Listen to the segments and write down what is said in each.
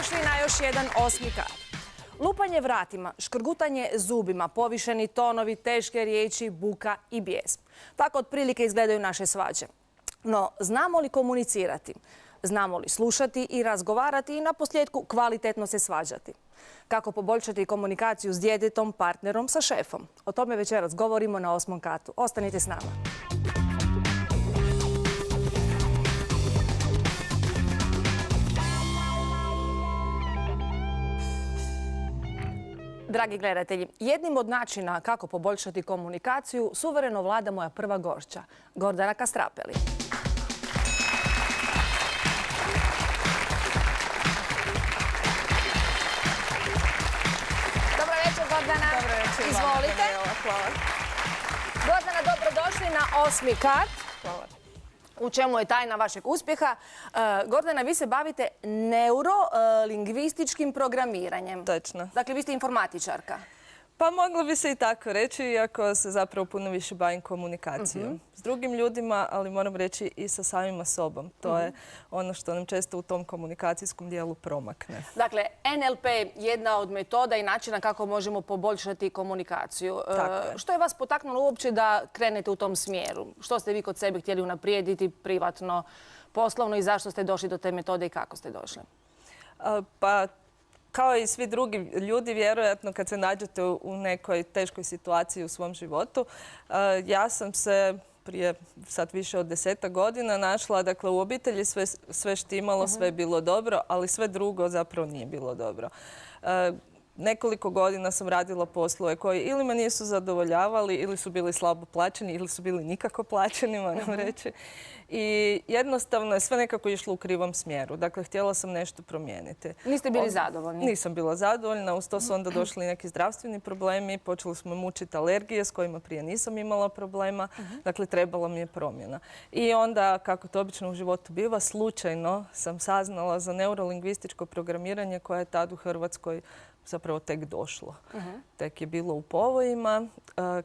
Dobrodošli na još jedan 8. kat. Lupanje vratima, škrgutanje zubima, povišeni tonovi, teške riječi, buka i bijes. Tako otprilike izgledaju naše svađe. No, znamo li komunicirati? Znamo li slušati i razgovarati i naposljetku kvalitetno se svađati? Kako poboljšati komunikaciju s djetetom, partnerom, sa šefom? O tome večeras govorimo na 8. katu. Ostanite s nama. Dragi gledatelji, jednim od načina kako poboljšati komunikaciju suvereno vlada moja prva gošća, Gordana Kastrapeli. Dobro večer, Gordana. Dobro večer. Izvolite. Hvala. Gordana, dobrodošli na 8. kat. Hvala. U čemu je tajna vašeg uspjeha? Gordana, vi se bavite neurolingvističkim programiranjem. Točno. Dakle, vi ste informatičarka. Pa moglo bi se i tako reći, iako se zapravo puno više bavim komunikacijom s drugim ljudima, ali moram reći i sa samima sobom. To je ono što nam često u tom komunikacijskom dijelu promakne. Dakle, NLP je jedna od metoda i načina kako možemo poboljšati komunikaciju. Što je vas potaknulo uopće da krenete u tom smjeru? Što ste vi kod sebe htjeli unaprijediti privatno, poslovno i zašto ste došli do te metode i kako ste došli? Pa kao i svi drugi ljudi, vjerojatno kad se nađete u nekoj teškoj situaciji u svom životu, ja sam se prije sad više od 10 godina našla, dakle u obitelji sve štimalo, sve je bilo dobro, ali sve drugo zapravo nije bilo dobro. Nekoliko godina sam radila poslove koji ili me nisu zadovoljavali, ili su bili slabo plaćeni, ili su bili nikako plaćeni, moram reći. I jednostavno je sve nekako išlo u krivom smjeru. Dakle, htjela sam nešto promijeniti. Niste bili zadovoljni? Nisam bila zadovoljna. Uz to su onda došli neki zdravstveni problemi. Počeli smo mučiti alergije s kojima prije nisam imala problema. Dakle, trebala mi je promjena. I onda, kako to obično u životu biva, slučajno sam saznala za neurolingvističko programiranje koje je tad u Hrvatskoj zapravo tek došlo. Tek je bilo u povojima.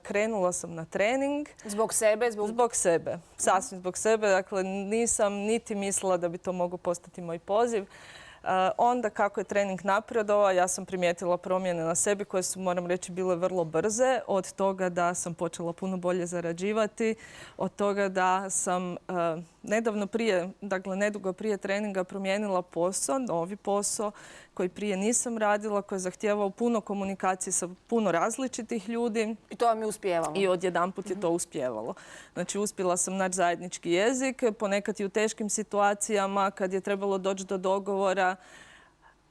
Krenula sam na trening. Zbog sebe? Zbog sebe. Sasvim zbog sebe. Dakle, nisam niti mislila da bi to mogao postati moj poziv. Onda kako je trening napredovao, ja sam primijetila promjene na sebi koje su, moram reći, bile vrlo brze. Od toga da sam počela puno bolje zarađivati, od toga da sam nedugo prije treninga promijenila posao, novi posao koji prije nisam radila, koji je zahtijevao puno komunikacije sa puno različitih ljudi. I to vam je uspijevalo? I odjedanput je to uspijevalo. Znači, uspjela sam naći zajednički jezik, ponekad i u teškim situacijama kad je trebalo doći do dogovora,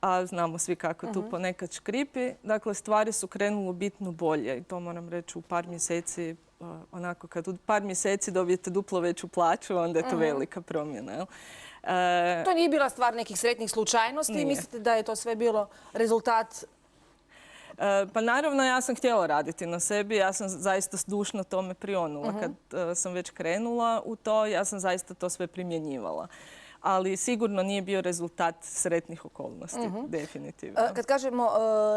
a znamo svi kako tu ponekad škripi. Dakle, stvari su krenule bitno bolje i to moram reći u par mjeseci. Onako, kad u par mjeseci dobijete duplo veću plaću, onda je to velika promjena. To nije bila stvar nekih sretnih slučajnosti? Nije. Mislite da je to sve bilo rezultat? Pa naravno, ja sam htjela raditi na sebi. Ja sam zaista zdušno tome prionula. Kad sam već krenula u to, ja sam zaista to sve primjenjivala. Ali sigurno nije bio rezultat sretnih okolnosti, definitivno. Kad kažemo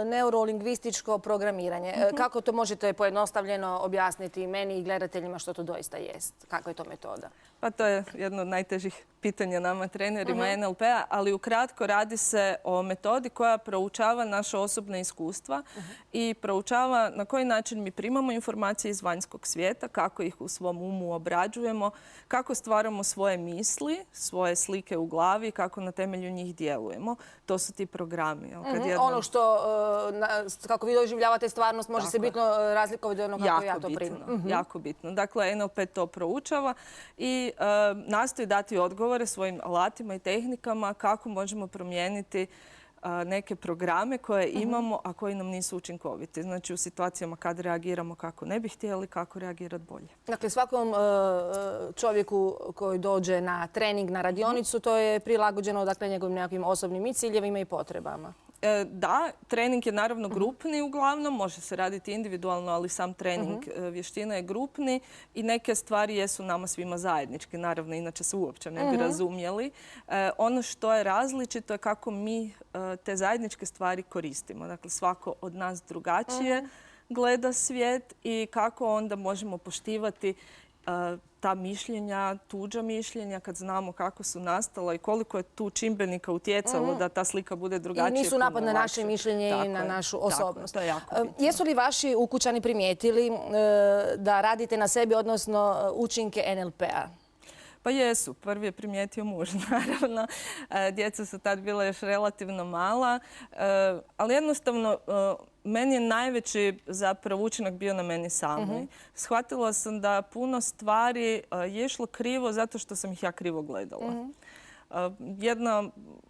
neurolingvističko programiranje, kako to možete pojednostavljeno objasniti meni i gledateljima što to doista jest? Kako je to metoda? Pa to je jedno od najtežih pitanja nama trenerima NLP-a, ali ukratko radi se o metodi koja proučava naše osobne iskustva i proučava na koji način mi primamo informacije iz vanjskog svijeta, kako ih u svom umu obrađujemo, kako stvaramo svoje misli, svoje slike u glavi, kako na temelju njih djelujemo. To su ti programi. Ono što, kako vi doživljavate stvarnost, može se bitno razlikovati od ono kako ja to primam. Jako bitno. Dakle, NLP to proučava i nastoji dati odgovore svojim alatima i tehnikama kako možemo promijeniti neke programe koje imamo, a koji nam nisu učinkoviti. Znači, u situacijama kad reagiramo kako ne bi htjeli, kako reagirati bolje. Dakle, svakom čovjeku koji dođe na trening, na radionicu, to je prilagođeno njegovim nekakvim osobnim i ciljevima i potrebama. Da, trening je naravno grupni uglavnom, može se raditi individualno, ali sam trening vještina je grupni i neke stvari jesu nama svima zajedničke, naravno, inače se uopće ne bi razumjeli. Ono što je različito je kako mi te zajedničke stvari koristimo. Dakle, svako od nas drugačije gleda svijet i kako onda možemo poštivati ta mišljenja, tuđa mišljenja, kad znamo kako su nastala i koliko je tu čimbenika utjecalo da ta slika bude drugačija. I nisu napad na naše mišljenje i na našu osobnost. To je jako bitno. Jesu li vaši ukućani primijetili da radite na sebi, odnosno učinke NLP-a? Pa jesu. Prvi je primijetio muž, naravno. Djeca su tad bila još relativno mala, ali jednostavno meni je najveći zapravo učinak bio na meni samoj. Shvatila sam da puno stvari je išlo krivo zato što sam ih ja krivo gledala.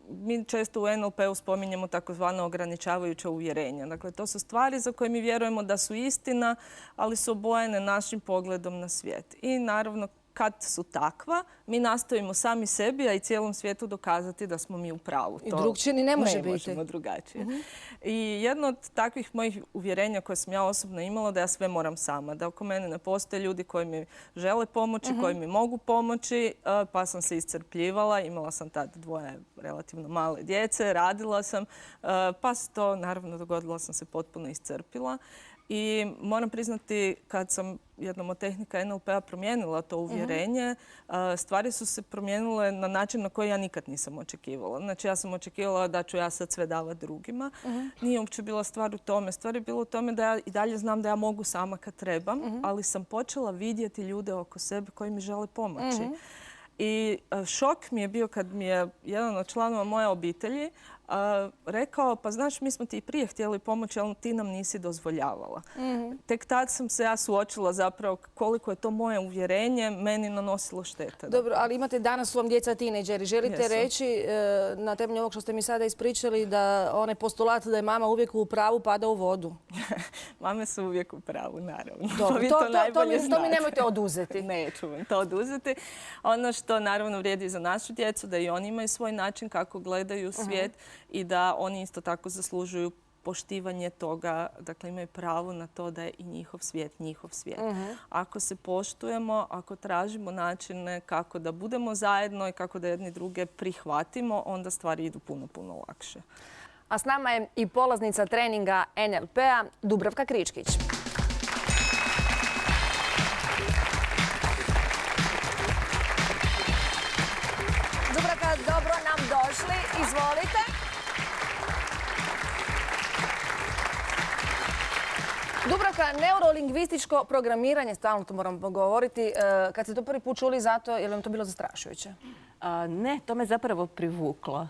Mi često u NLP-u spominjemo takozvano ograničavajuća uvjerenja. Dakle, to su stvari za koje mi vjerujemo da su istina, ali su obojene našim pogledom na svijet. I naravno, kad su takva, mi nastojimo sami sebi, a i cijelom svijetu dokazati da smo mi u pravu. I drugčije ni ne može biti. Ne možemo drugačije. I jedno od takvih mojih uvjerenja koje sam ja osobno imala da ja sve moram sama. Da oko mene ne postoje ljudi koji mi žele pomoći, koji mi mogu pomoći, pa sam se iscrpljivala. Imala sam tad 2 relativno male djece, radila sam, pa se to, naravno, dogodilo sam se potpuno iscrpila. I moram priznati, kad sam jednom od tehnika NLP-a promijenila to uvjerenje, stvari su se promijenile na način na koji ja nikad nisam očekivala. Znači, ja sam očekivala da ću ja sad sve davati drugima. Nije uopće bila stvar u tome. Stvar je bila u tome da ja i dalje znam da ja mogu sama kad trebam, ali sam počela vidjeti ljude oko sebe koji mi žele pomoći. I šok mi je bio kad mi je jedan od članova moje obitelji rekao, pa znaš, mi smo ti i prije htjeli pomoći, ali ti nam nisi dozvoljavala. Tek tad sam se ja suočila zapravo koliko je to moje uvjerenje meni nanosilo štete. Dobro, ali imate danas su vam djeca tinejdžeri. Želite reći, na temelju ovog što ste mi sada ispričali, da onaj postulat da je mama uvijek u pravu pada u vodu? Mame su uvijek u pravu, naravno. Dobro, to mi nemojte oduzeti. Neću vam to oduzeti. Ono što naravno vrijedi za našu djecu, da i oni imaju svoj način kako gledaju svijet i da oni isto tako zaslužuju poštivanje toga, dakle imaju pravo na to da je i njihov svijet. Ako se poštujemo, ako tražimo načine kako da budemo zajedno i kako da jedni druge prihvatimo, onda stvari idu puno, puno lakše. A s nama je i polaznica treninga NLP-a Dubravka Kričkić. Dubravka, dobro nam došli. Izvolite. Dubravka, neurolingvističko programiranje, stalno to moram govoriti. Kad ste to prvi put čuli, zato je li vam to bilo zastrašujuće? Ne, to me zapravo privuklo.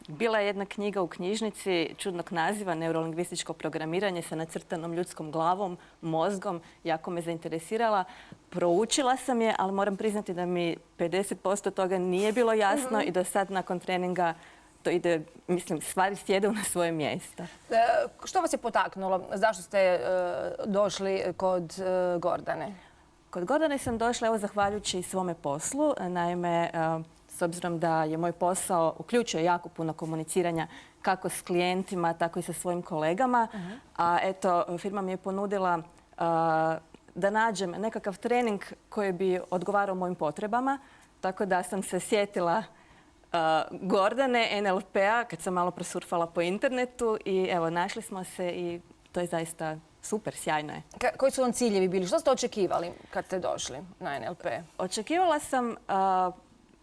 Bila je jedna knjiga u knjižnici čudnog naziva Neurolingvističko programiranje sa nacrtanom ljudskom glavom, mozgom. Jako me zainteresirala. Proučila sam je, ali moram priznati da mi 50% toga nije bilo jasno i do sad nakon treninga to ide, mislim, stvari sjede na svoje mjesto. Što vas je potaknulo? Zašto ste došli kod Gordane? Kod Gordane sam došla, evo, zahvaljujući svome poslu. Naime, s obzirom da je moj posao uključuje jako puno komuniciranja kako s klijentima, tako i sa svojim kolegama. A eto, firma mi je ponudila da nađem nekakav trening koji bi odgovarao mojim potrebama. Tako da sam se sjetila Gordane, NLP-a, kad sam malo prosurfala po internetu i evo, našli smo se i to je zaista super, sjajno je. Koji su vam ciljevi bili? Što ste očekivali kad ste došli na NLP?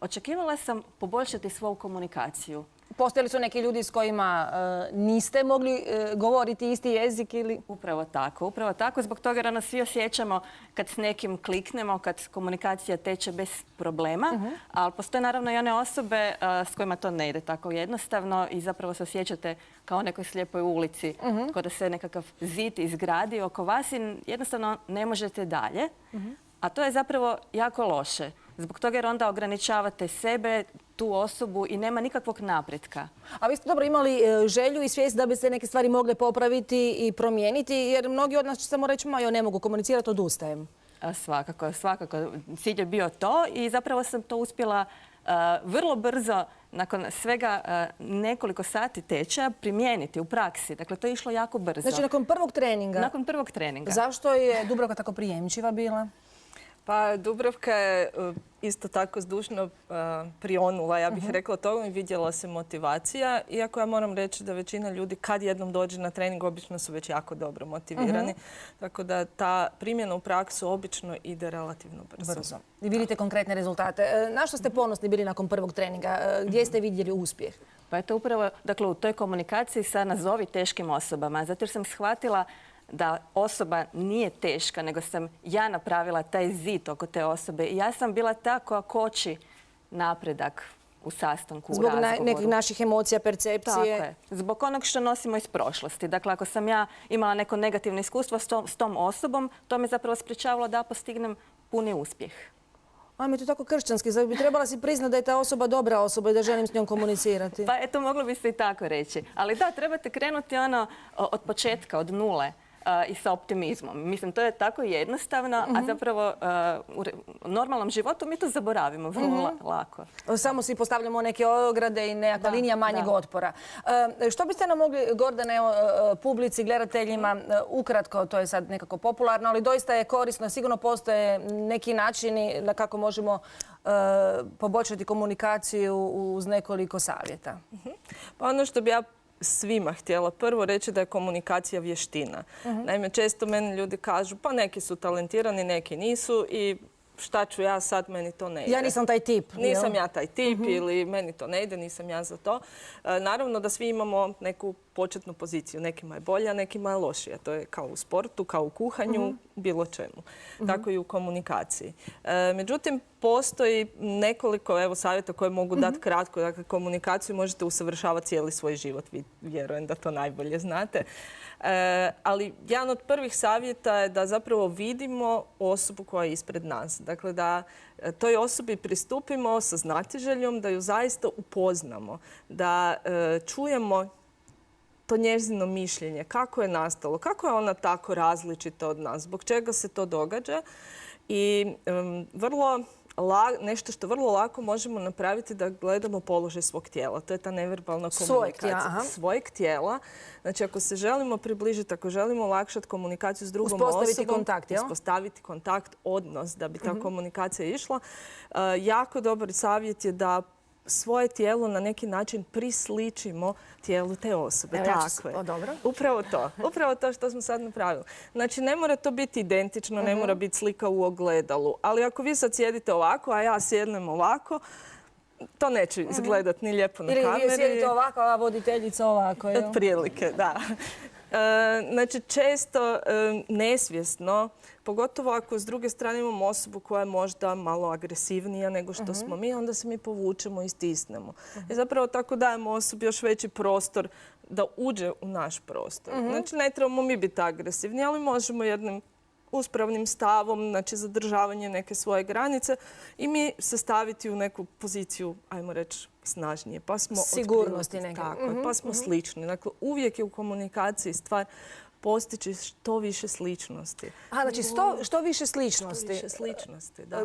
Očekivala sam poboljšati svoju komunikaciju. Postojali su neki ljudi s kojima niste mogli govoriti isti jezik ili? Upravo tako. Zbog toga da nas svi osjećamo kad s nekim kliknemo, kad komunikacija teče bez problema. Ali postoje naravno i one osobe s kojima to ne ide tako jednostavno i zapravo se osjećate kao u nekoj slijepoj ulici, kao da se nekakav zid izgradi oko vas i jednostavno ne možete dalje. A to je zapravo jako loše. Zbog toga jer onda ograničavate sebe, tu osobu i nema nikakvog napretka. A vi ste dobro imali želju i svijest da bi se neke stvari mogle popraviti i promijeniti, jer mnogi od nas će samo reći, ja ne mogu komunicirati, odustajem. Svakako. Cilj je bio to i zapravo sam to uspjela vrlo brzo, nakon svega nekoliko sati tečaja, primijeniti u praksi. Dakle, to je išlo jako brzo. Znači, nakon prvog treninga? Nakon prvog treninga. Zašto je Dubravka tako prijemčiva bila? Pa Dubravka je isto tako zdušno prionula, ja bih rekla toga, i vidjela se motivacija. Iako ja moram reći da većina ljudi kad jednom dođe na trening obično su već jako dobro motivirani. Tako da ta primjena u praksu obično ide relativno brzo. I vidite konkretne rezultate. Na što ste ponosni bili nakon prvog treninga? Gdje ste vidjeli uspjeh? Pa je to upravo, dakle, u toj komunikaciji sa nazovi teškim osobama. Zato jer sam shvatila da osoba nije teška, nego sam ja napravila taj zid oko te osobe. I ja sam bila ta koja koči napredak u sastanku, u razgovoru. Zbog nekih naših emocija, percepcije. Tako je. Zbog onog što nosimo iz prošlosti. Dakle, ako sam ja imala neko negativno iskustvo s tom osobom, to me zapravo sprječavalo da postignem puni uspjeh. Ajme, to je tako kršćanski. Zar bi trebala si priznati da je ta osoba dobra osoba i da želim s njom komunicirati? Pa eto, moglo bi se i tako reći. Ali da, trebate krenuti od početka, od nule. I sa optimizmom. Mislim, to je tako jednostavno, a zapravo u normalnom životu mi to zaboravimo vrlo lako. Samo si postavljamo neke ograde i nekakva linija manjeg otpora. Što biste nam mogli, Gordane, publici, gledateljima, ukratko, to je sad nekako popularno, ali doista je korisno, sigurno postoje neki načini na kako možemo poboljšati komunikaciju uz nekoliko savjeta. Pa ono što bi ja svima htjela prvo reći da je komunikacija vještina. Naime, često meni ljudi kažu pa neki su talentirani, neki nisu i šta ću ja sad, meni to ne ide. Ja nisam taj tip. Nisam ja taj tip ili meni to ne ide, nisam ja za to. Naravno da svi imamo neku početnu poziciju. Nekima je bolja, nekima je lošija. To je kao u sportu, kao u kuhanju, bilo čemu. Tako i u komunikaciji. Međutim, postoji nekoliko savjeta koje mogu dati kratko. Dakle, komunikaciju možete usavršavati cijeli svoj život. Vjerujem da to najbolje znate. Ali jedan od prvih savjeta je da zapravo vidimo osobu koja je ispred nas. Dakle, da toj osobi pristupimo sa znatiželjom, da ju zaista upoznamo, da čujemo to njezino mišljenje, kako je nastalo, kako je ona tako različita od nas, zbog čega se to događa. I nešto što vrlo lako možemo napraviti da gledamo položaj svog tijela. To je ta neverbalna komunikacija. Svojeg tijela. Znači, ako se želimo približiti, ako želimo olakšati komunikaciju s drugom osobom, uspostaviti kontakt, odnos da bi ta komunikacija išla, jako dobar savjet je da svoje tijelo na neki način prisličimo tijelu te osobe. Upravo to što smo sad napravili. Znači, ne mora to biti identično, ne mora biti slika u ogledalu. Ali ako vi sad sjedite ovako, a ja sjednem ovako, to neće izgledati ni lijepo na kameri. Ili vi sjedite ovako, a voditeljica ovako. Otprilike, da. Znači, često nesvjesno, pogotovo ako s druge strane imamo osobu koja je možda malo agresivnija nego što smo mi, onda se mi povučemo i stisnemo. I zapravo tako dajemo osobi još veći prostor da uđe u naš prostor. Znači, ne trebamo mi biti agresivni, ali možemo jednim uspravnim stavom, znači zadržavanje neke svoje granice i mi se staviti u neku poziciju, ajmo reći, snažnije. Pa smo sigurnosti neke. Tako, pa smo slični. Dakle, uvijek je u komunikaciji stvar postići što više sličnosti. Znači, što više sličnosti. Što više sličnosti, da.